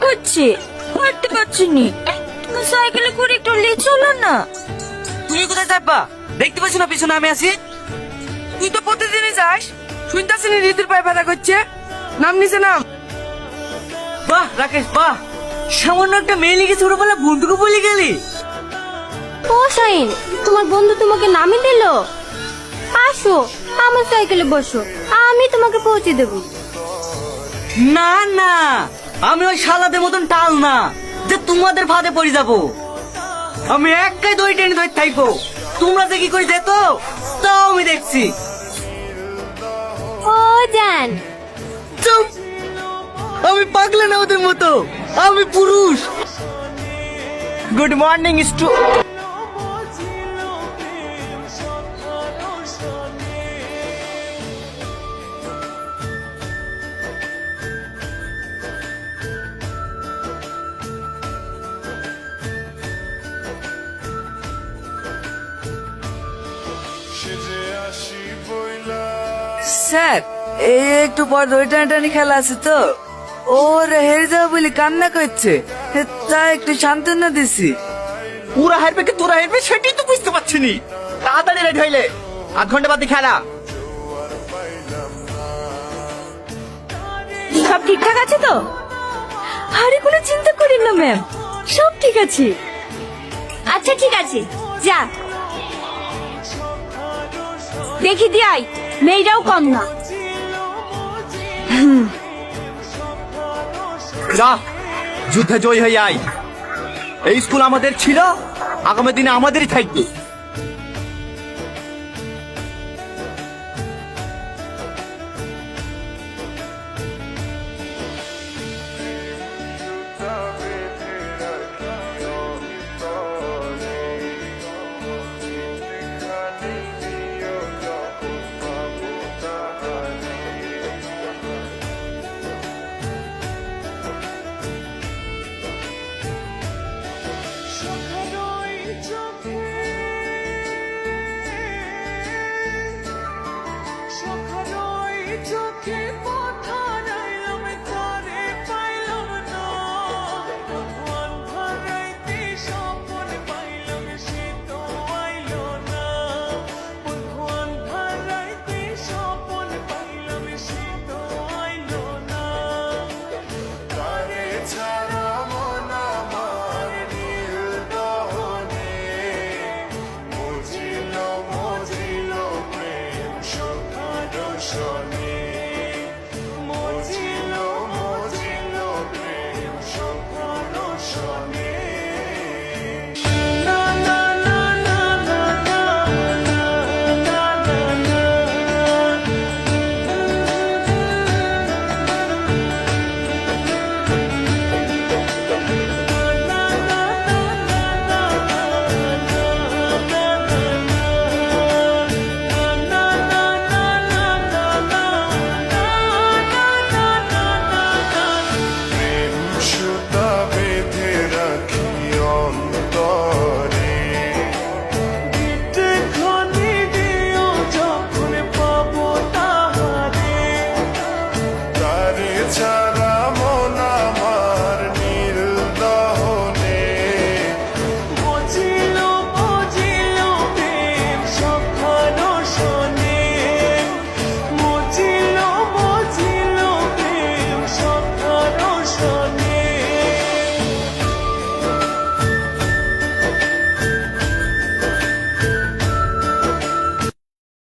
করছে, হাঁটতে পারছি নি। তুমি সাইকেলে করে একটু নিয়ে চলো না। তুমি কোথায় যাবা? দেখতে পাচ্ছ না পিছনে আমি আছি? তুই তো প্রতিদিনই যাস, শুনতাছি না ঋতুর পায়ে ব্যথা করছে। নাম নিচে নাম। বাহ রাকেশ বাহ, সামান্য একটা মেয়ে লিখে ছোটবেলা বন্ধুকে বলে গেলি। ও শাইন, তোমার বন্ধু তোমাকে নামিয়ে দিল? আসো আমার সাইকেলে বসো, আমি তোমাকে পৌঁছে দেবো। না না, আমি ওই শালাদের মতন টাল না যে তোমাদের ফাঁদে পড়ে যাব। আমি একাই দই টেনে ধরে থাকবো, তোমরা যে কি করে যেত তাও আমি দেখছি। ও জান, চুপ, আমি পাগলা না ওদের মতো, আমি পুরুষ। Good morning stew. স্যার, এই একটু পর দই টানাটানি খেলা আছে তো, ওর হেরে যাবে বলে কান্না করছে, তাই একটু সান্ত্বনা দিছি। পুরা হারবে কি তোরা হারবে সেটাই তো বুঝতে পারছি নি। তাড়াতাড়ি রেডি হইলে 8 ঘন্টা বাদে খেলা। সব ঠিকঠাক আছে তো? আরে কোনো চিন্তা করেন না ম্যাম, সব ঠিক আছে। আচ্ছা ঠিক আছে, যা দেখি দিয়াই, মেয়েরাও কম না। যা যুদ্ধে জয় হয়ে আয়। এই স্কুল আমাদের ছিল, আগামী দিনে আমাদেরই থাকবে। ছাড়া